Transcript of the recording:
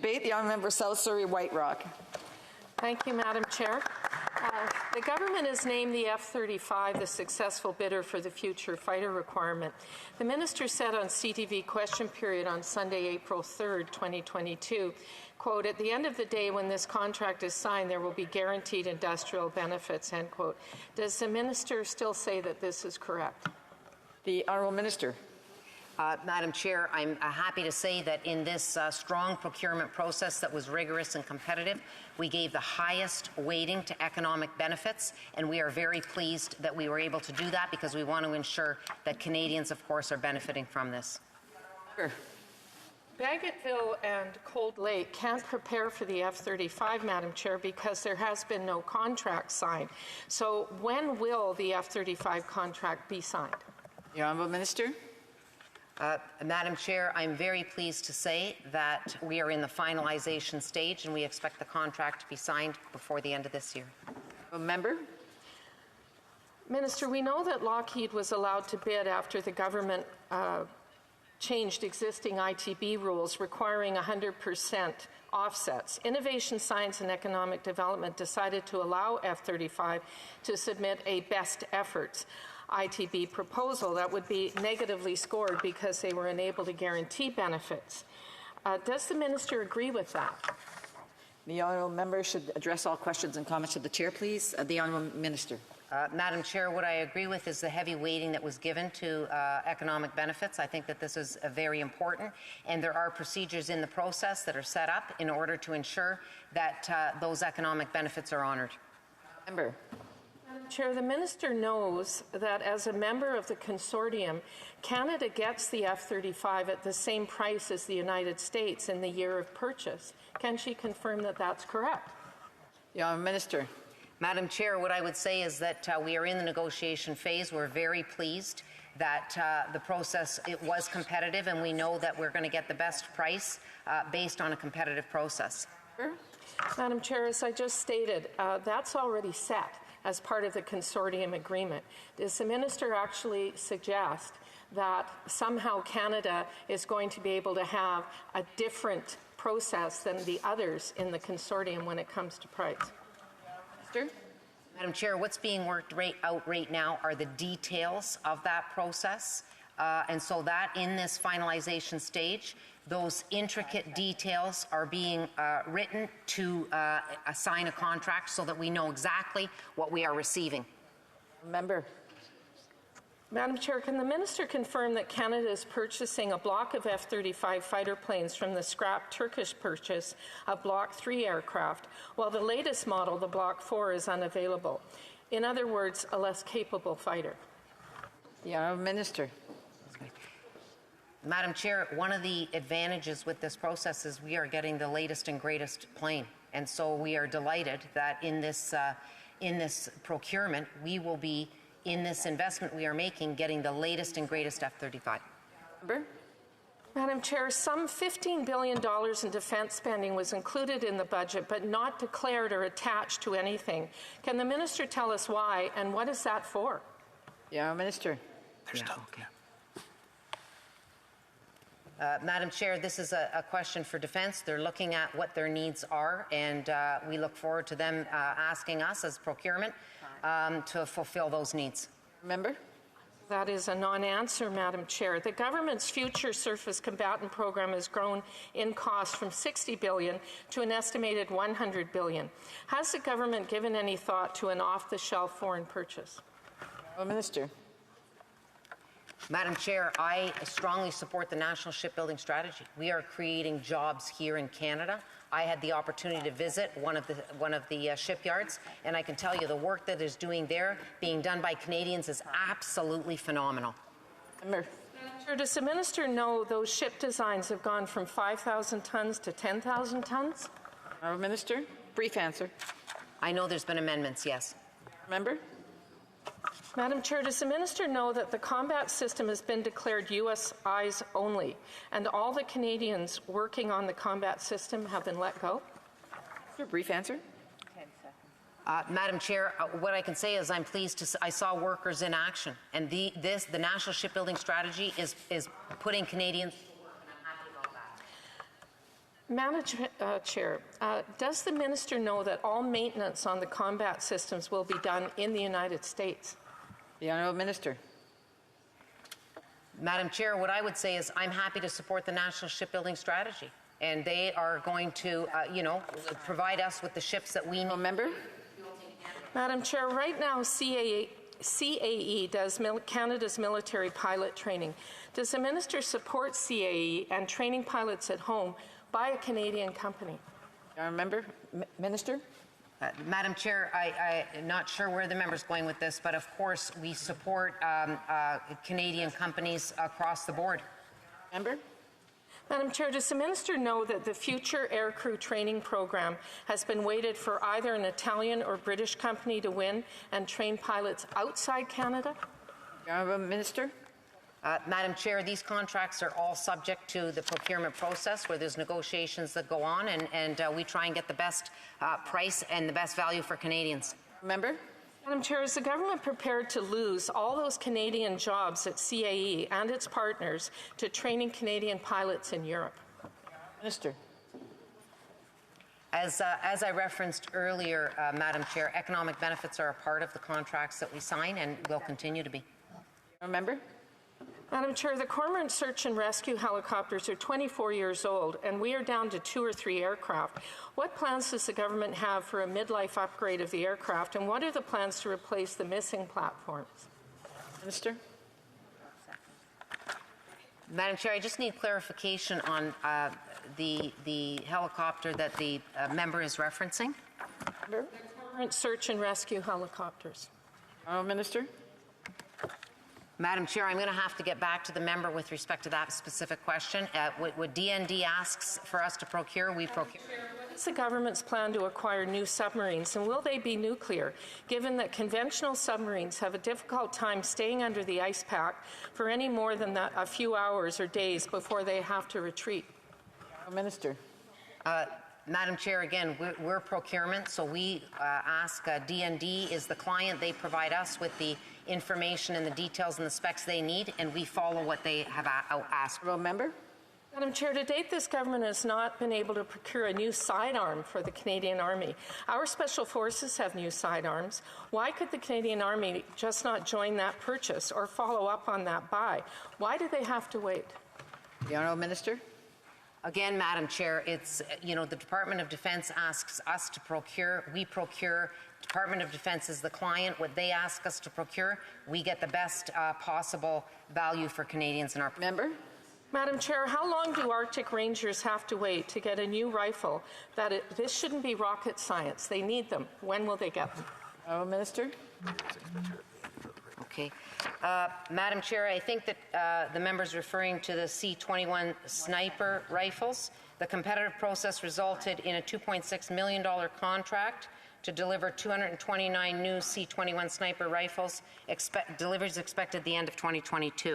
debate. The honourable member South Surrey White Rock. Thank you, Madam Chair. The government has named the F-35 the successful bidder for the future fighter requirement. The minister said on CTV question period on Sunday, April 3rd, 2022, quote, "At the end of the day, when this contract is signed, there will be guaranteed industrial benefits," end quote. Does the minister still say that this is correct? The honourable minister. Madam Chair, I'm happy to say that in this strong procurement process that was rigorous and competitive, we gave the highest weighting to economic benefits, and we are very pleased that we were able to do that because we want to ensure that Canadians, of course, are benefiting from this. Sure. Bagotville and Cold Lake can't prepare for the F-35, Madam Chair, because there has been no contract signed. So when will the F-35 contract be signed? The honourable minister. Madam Chair, I'm very pleased to say that we are in the finalization stage and we expect the contract to be signed before the end of this year. A member. Minister, we know that Lockheed was allowed to bid after the government changed existing ITB rules requiring 100% offsets. Innovation, Science and Economic Development decided to allow F-35 to submit a best efforts ITB proposal that would be negatively scored because they were unable to guarantee benefits. Does the minister agree with that? The honourable member should address all questions and comments to the chair, please. The honourable minister. Madam Chair, what I agree with is the heavy weighting that was given to economic benefits. I think that this is very important, and there are procedures in the process that are set up in order to ensure that those economic benefits are honoured. Member. Madam Chair, the minister knows that as a member of the consortium, Canada gets the F-35 at the same price as the United States in the year of purchase. Can she confirm that that's correct? The honourable minister. Madam Chair, what I would say is that we are in the negotiation phase. We're very pleased that the process, it was competitive, and we know that we're going to get the best price based on a competitive process. Madam Chair, as I just stated, that's already set as part of the consortium agreement. Does the minister actually suggest that somehow Canada is going to be able to have a different process than the others in the consortium when it comes to price? Minister? Madam Chair, what's being worked out right now are the details of that process. And so that in this finalization stage, those intricate details are being written to assign a contract so that we know exactly what we are receiving. Member. Madam Chair, can the minister confirm that Canada is purchasing a block of F-35 fighter planes from the scrap Turkish purchase of Block 3 aircraft, while the latest model, the Block 4, is unavailable? In other words, a less capable fighter. The honourable minister. Madam Chair, one of the advantages with this process is we are getting the latest and greatest plane. And so we are delighted that in this procurement, we will be, in this investment we are making, getting the latest and greatest F-35. Madam Chair, some $15 billion in defence spending was included in the budget but not declared or attached to anything. Can the minister tell us why, and what is that for? The honourable minister. Madam Chair, this is a question for Defence. They're looking at what their needs are, and we look forward to them asking us as procurement to fulfill those needs. Member? That is a non-answer, Madam Chair. The government's future surface combatant program has grown in cost from $60 billion to an estimated $100 billion. Has the government given any thought to an off-the-shelf foreign purchase? Minister. Madam Chair, I strongly support the national shipbuilding strategy. We are creating jobs here in Canada. I had the opportunity to visit one of the shipyards, and I can tell you the work that is being done by Canadians is absolutely phenomenal. Does the minister know those ship designs have gone from 5,000 tons to 10,000 tons? Minister, brief answer. I know there's been amendments, yes. Member? Madam Chair, does the minister know that the combat system has been declared U.S. eyes only, and all the Canadians working on the combat system have been let go? Brief answer. Madam Chair, what I can say is I'm pleased to. I saw workers in action, and the national shipbuilding strategy is putting Canadians. Chair, does the minister know that all maintenance on the combat systems will be done in the United States? The Honourable Minister. Madam Chair, what I would say is I'm happy to support the National Shipbuilding Strategy, and they are going to, provide us with the ships that we need. Member? Madam Chair, right now CAE does Canada's military pilot training. Does the minister support CAE and training pilots at home by a Canadian company? Member? Minister? Madam Chair, I'm not sure where the member's going with this, but of course we support Canadian companies across the board. Member? Madam Chair, does the minister know that the Future Aircrew Training Program has been waited for either an Italian or British company to win and train pilots outside Canada? Honourable Minister? Madam Chair, these contracts are all subject to the procurement process where there's negotiations that go on, and we try and get the best price and the best value for Canadians. Member? Madam Chair, is the government prepared to lose all those Canadian jobs at CAE and its partners to training Canadian pilots in Europe? Minister? As I referenced earlier, Madam Chair, economic benefits are a part of the contracts that we sign and will continue to be. Member? Madam Chair, the Cormorant search and rescue helicopters are 24 years old, and we are down to 2 or 3 aircraft. What plans does the government have for a midlife upgrade of the aircraft, and what are the plans to replace the missing platforms? Minister? Madam Chair, I just need clarification on the helicopter that the member is referencing. Member? Cormorant search and rescue helicopters. Honourable Minister? Madam Chair, I'm going to have to get back to the member with respect to that specific question. What DND asks for us to procure, we procure. What is the government's plan to acquire new submarines, and will they be nuclear, given that conventional submarines have a difficult time staying under the ice pack for any more than a few hours or days before they have to retreat? Minister? Madam Chair, again, we're procurement, so we ask DND is the client. They provide us with the information and the details and the specs they need, and we follow what they have asked. Member? Madam Chair, to date, this government has not been able to procure a new sidearm for the Canadian Army. Our special forces have new sidearms. Why could the Canadian Army just not join that purchase or follow up on that buy? Why do they have to wait? The Honourable Minister? Again, Madam Chair, it's, the Department of Defence asks us to procure. We procure. Department of Defence is the client. What they ask us to procure, we get the best possible value for Canadians in our... Member? Madam Chair, how long do Arctic Rangers have to wait to get a new rifle? This shouldn't be rocket science. They need them. When will they get them? Honourable Minister? Okay. Madam Chair, I think that the member's referring to the C-21 sniper rifles. The competitive process resulted in a $2.6 million contract to deliver 229 new C-21 sniper rifles. Deliveries expected at the end of 2022.